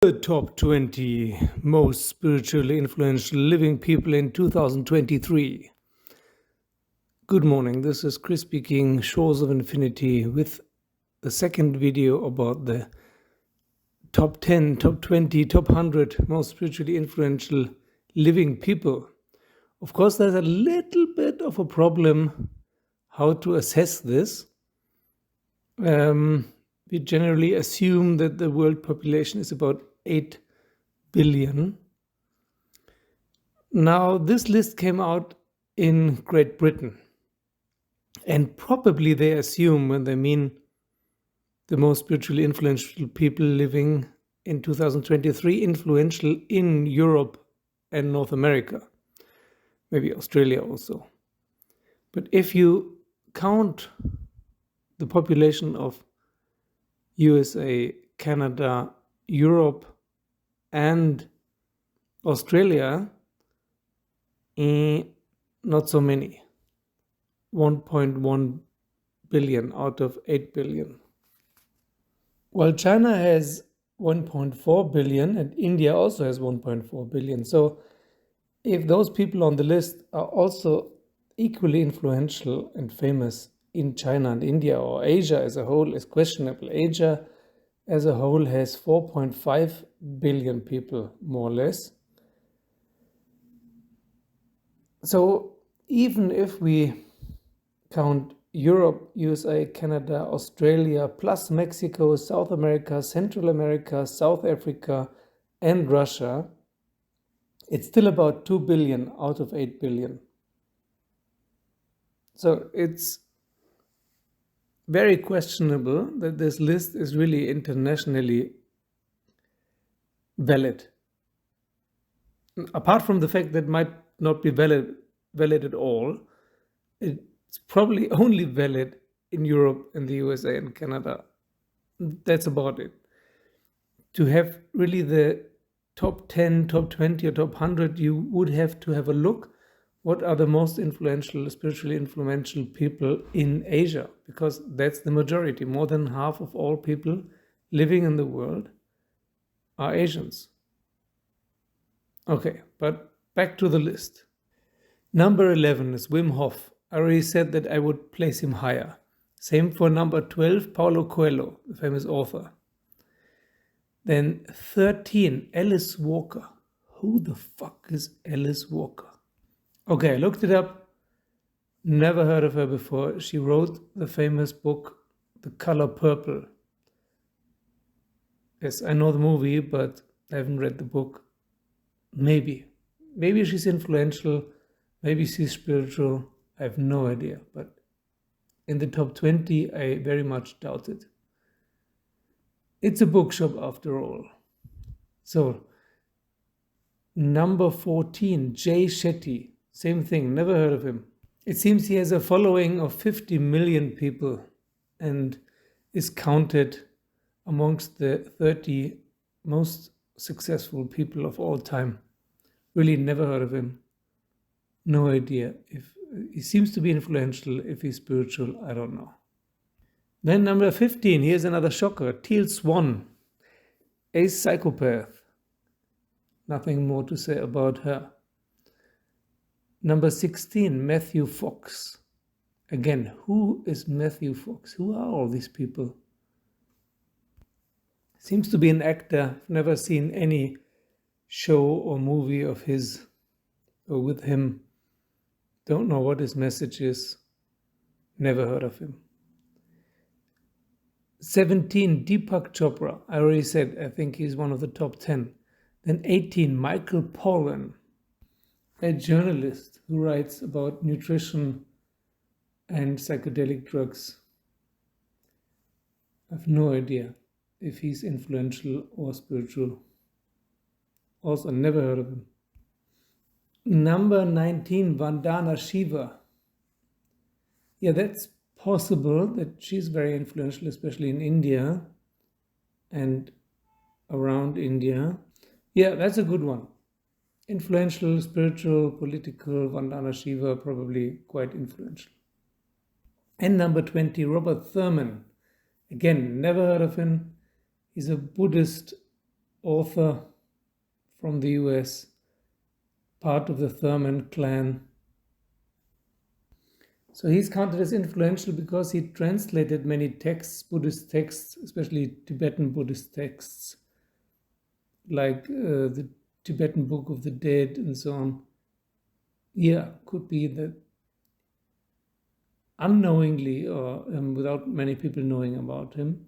The top 20 most spiritually influential living people in 2023. Good morning, this is Chris speaking, Shores of Infinity, with the second video about the top 10, top 20, top 100 most spiritually influential living people. Of course, there's a little bit of a problem how to assess this. We generally assume that the world population is about 8 billion. Now, this list came out in Great Britain, and probably they assume when they mean the most spiritually influential people living in 2023, influential in Europe and North America, maybe Australia also. But if you count the population of USA, Canada, Europe, and Australia, not so many. 1.1 billion out of 8 billion. While China has 1.4 billion and India also has 1.4 billion. So if those people on the list are also equally influential and famous in China and India, or Asia as a whole, is questionable. Asia as a whole has 4.5 billion people, more or less. So even if we count Europe, USA, Canada, Australia, plus Mexico, South America, Central America, South Africa, and Russia, it's still about 2 billion out of 8 billion. So it's very questionable that this list is really internationally valid. Apart from the fact that it might not be valid at all, it's probably only valid in Europe and the USA and Canada. That's about it. To have really the top 10, top 20, or top 100, you would have to have a look what are the most influential, spiritually influential people in Asia, because that's the majority. More than half of all people living in the world are Asians. Okay, but back to the list. Number 11 is Wim Hof. I already said that I would place him higher. Same for number 12, Paulo Coelho, the famous author. Then 13, Alice Walker. Who the fuck is Alice Walker? Okay, I looked it up. Never heard of her before. She wrote the famous book, The Color Purple. Yes, I know the movie, but I haven't read the book. Maybe she's influential. Maybe she's spiritual. I have no idea. But in the top 20, I very much doubt it. It's a bookshop after all. So, number 14, Jay Shetty. Same thing, never heard of him. It seems he has a following of 50 million people and is counted amongst the 30 most successful people of all time. Really never heard of him. No idea. If he seems to be influential, if he's spiritual, I don't know. Then number 15, here's another shocker. Teal Swan, a psychopath. Nothing more to say about her. Number 16, Matthew Fox. Again, who is Matthew Fox? Who are all these people? Seems to be an actor. I've never seen any show or movie of his or with him. Don't know what his message is. Never heard of him. 17, Deepak Chopra. I already said, I think he's one of the top 10. Then 18, Michael Pollan, a journalist who writes about nutrition and psychedelic drugs. I have no idea if he's influential or spiritual. Also, never heard of him. Number 19, Vandana Shiva. Yeah, that's possible that she's very influential, especially in India and around India. Yeah, that's a good one. Influential, spiritual, political, Vandana Shiva, probably quite influential. And number 20, Robert Thurman. Again, never heard of him. He's a Buddhist author from the US, part of the Thurman clan. So he's counted as influential because he translated many texts, Buddhist texts, especially Tibetan Buddhist texts, like the Tibetan Book of the Dead and so on. Yeah, could be that unknowingly or without many people knowing about him,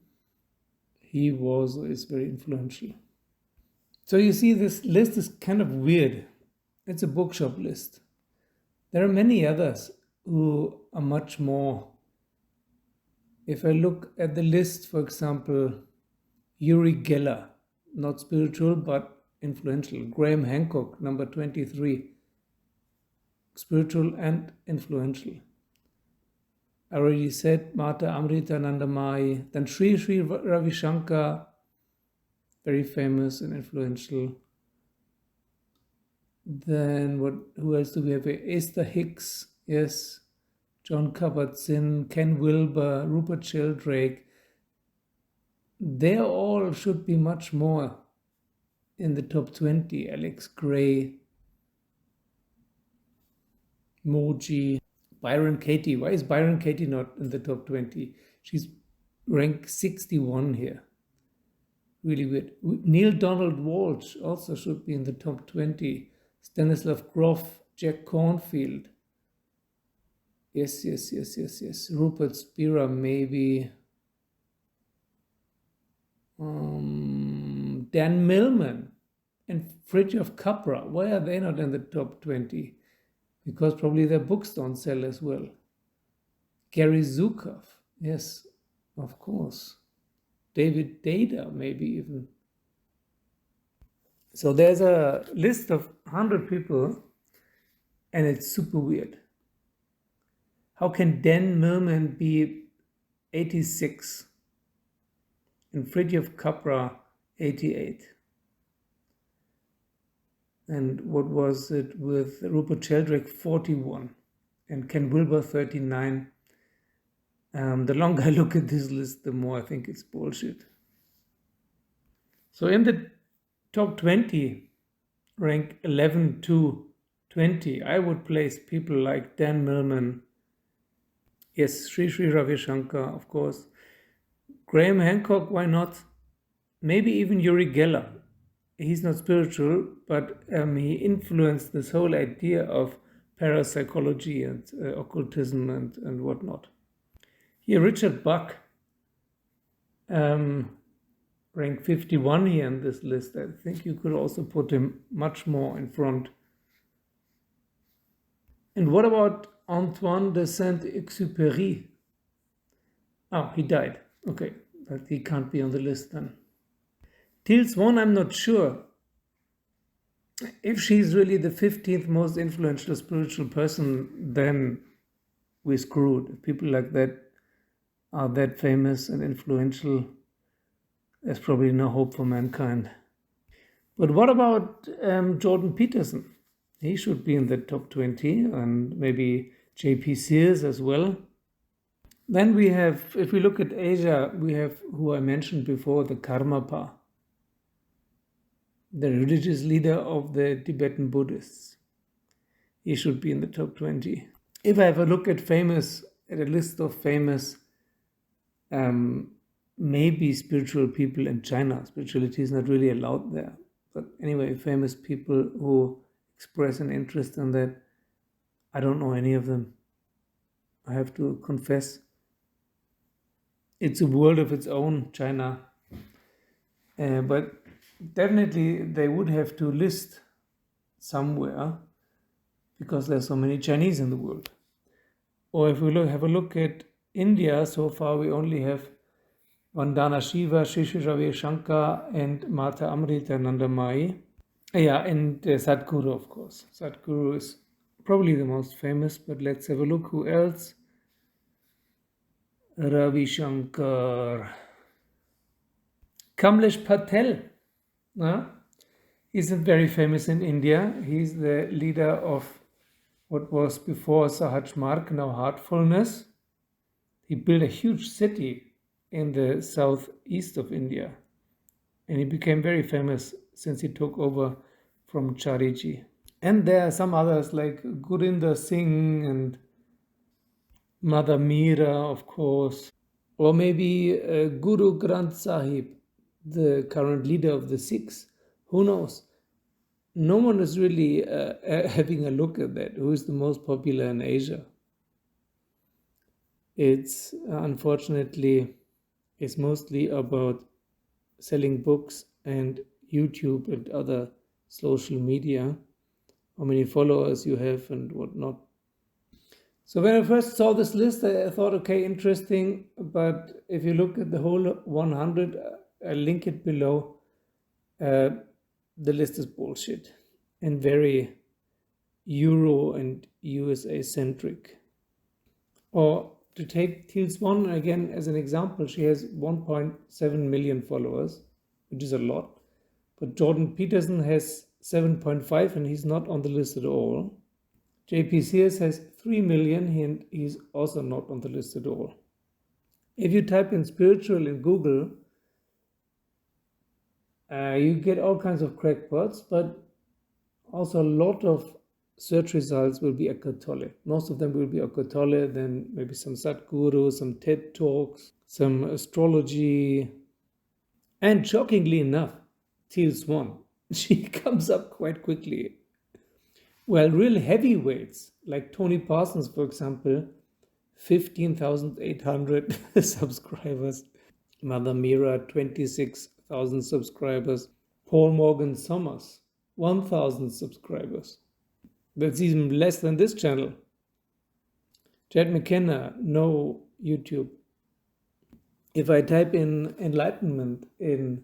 he was or is very influential. So you see, this list is kind of weird. It's a Bookshop list. There are many others who are much more. If I look at the list, for example, Uri Geller, not spiritual but influential. Graham Hancock, number 23, spiritual and influential. I already said Mata Amritanandamayi. Then Sri Ravi Shankar, very famous and influential. Then who else do we have here? Esther Hicks, yes. John Kabat-Zinn, Ken Wilber, Rupert Sheldrake. They all should be much more in the top 20. Alex Gray, Moji, Byron Katie. Why is Byron Katie not in the top 20? She's ranked 61 here. Really weird. Neil Donald Walsh also should be in the top 20. Stanislav Grof, Jack Cornfield. Yes. Rupert Spira, maybe. Dan Millman and Fridtjof Capra. Why are they not in the top 20? Because probably their books don't sell as well. Gary Zukav. Yes, of course. David Dada, maybe even. So there's a list of 100 people, and it's super weird. How can Dan Millman be 86 and Fridtjof Capra 88? And what was it with Rupert Sheldrake, 41, and Ken Wilber, 39? The longer I look at this list, the more I think it's bullshit. So in the top 20, rank 11 to 20, I would place people like Dan Millman, yes, Sri Ravi Shankar, of course, Graham Hancock, why not? Maybe even Uri Geller. He's not spiritual, but he influenced this whole idea of parapsychology and occultism and whatnot. Here, Richard Buck, rank 51 here in this list. I think you could also put him much more in front. And what about Antoine de Saint-Exupéry? Oh, he died. Okay, but he can't be on the list then. Teal Swan, I'm not sure. If she's really the 15th most influential spiritual person, then we're screwed. If people like that are that famous and influential, there's probably no hope for mankind. But what about Jordan Peterson? He should be in the top 20, and maybe J.P. Sears as well. Then we have, if we look at Asia, we have who I mentioned before, the Karmapa, the religious leader of the Tibetan Buddhists. He should be in the top 20. If I have a look at a list of famous, maybe spiritual people in China, spirituality is not really allowed there. But anyway, famous people who express an interest in that, I don't know any of them. I have to confess. It's a world of its own, China. But definitely they would have to list somewhere because there's so many Chinese in the world. Or if we have a look at India, so far we only have Vandana Shiva, Sri Ravi Shankar, and Mata Amritanandamayi. Yeah, and Sadhguru, of course. Sadhguru is probably the most famous, but let's have a look who else. Ravi Shankar. Kamlesh Patel. Isn't very famous in India. He's the leader of what was before Sahaj Marg, now Heartfulness. He built a huge city in the southeast of India. and he became very famous since he took over from Chariji. And there are some others like Gurinder Singh and Mother Meera, of course, or maybe Guru Granth Sahib, the current leader of the Sikhs. Who knows? No one is really having a look at that. Who is the most popular in Asia? It's unfortunately, it's mostly about selling books and YouTube and other social media, how many followers you have and whatnot. So when I first saw this list, I thought, okay, interesting. But if you look at the whole 100, I'll link it below. The list is bullshit and very Euro and USA-centric. Or to take Teal Swan again as an example, she has 1.7 million followers, which is a lot. But Jordan Peterson has 7.5 and he's not on the list at all. JP Sears has 3 million and he's also not on the list at all. If you type in spiritual in Google, you get all kinds of crackpots, but also a lot of search results will be Eckhart Tolle. Most of them will be Eckhart Tolle, then maybe some Sadhguru, some TED Talks, some astrology. And shockingly enough, Teal Swan, she comes up quite quickly. Well, real heavyweights, like Tony Parsons, for example, 15,800 subscribers. Mother Meera, 26,000 subscribers. Paul Morgan Summers, 1,000 subscribers. That's even less than this channel. Chad McKenna, no YouTube. If I type in enlightenment in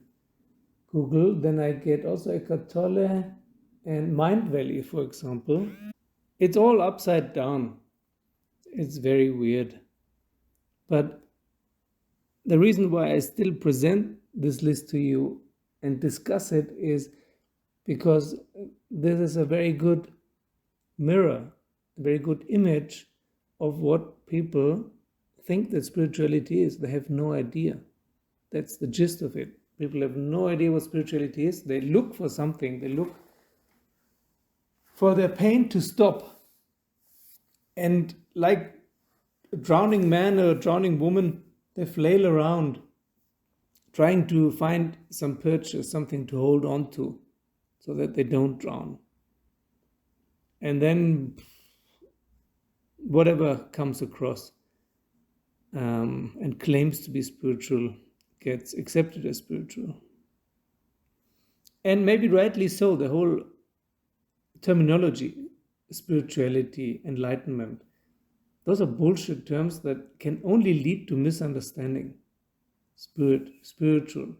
Google, then I get also Eckhart Tolle and Mind Valley, for example. It's all upside down. It's very weird. But the reason why I still present this list to you and discuss it is because this is a very good mirror, a very good image of what people think that spirituality is. They have no idea. That's the gist of it. People have no idea what spirituality is. They look for something. They look for their pain to stop. And like a drowning man or a drowning woman, they flail around trying to find some purchase, something to hold on to so that they don't drown. And then whatever comes across and claims to be spiritual gets accepted as spiritual. And maybe rightly so, the whole terminology, spirituality, enlightenment, those are bullshit terms that can only lead to misunderstanding. Spirit, spiritual.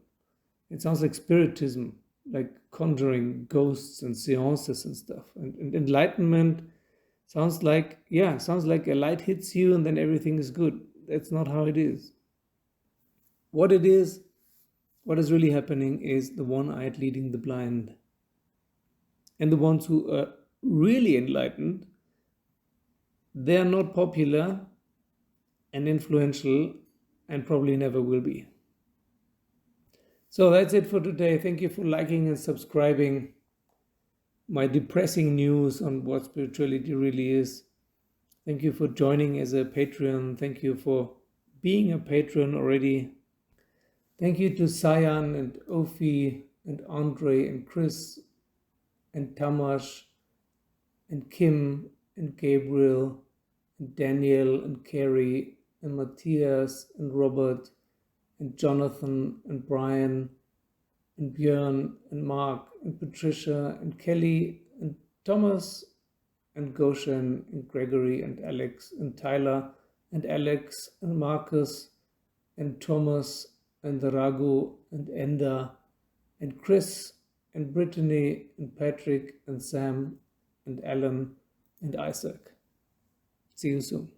It sounds like spiritism, like conjuring ghosts and seances and stuff. And enlightenment sounds like a light hits you and then everything is good. That's not how it is. What is really happening is the one-eyed leading the blind. And the ones who are really enlightened, they are not popular and influential and probably never will be. So that's it for today. Thank you for liking and subscribing my depressing news on what spirituality really is. Thank you for joining as a Patreon. Thank you for being a patron already. Thank you to Sayan and Ofi and Andre and Chris and Tamash and Kim and Gabriel and Daniel and Carrie and Matthias and Robert and Jonathan and Brian and Björn and Mark and Patricia and Kelly and Thomas and Goshen and Gregory and Alex and Tyler and Alex and Marcus and Thomas and Raghu and Enda and Chris and Brittany and Patrick and Sam and Alan and Isaac. See you soon.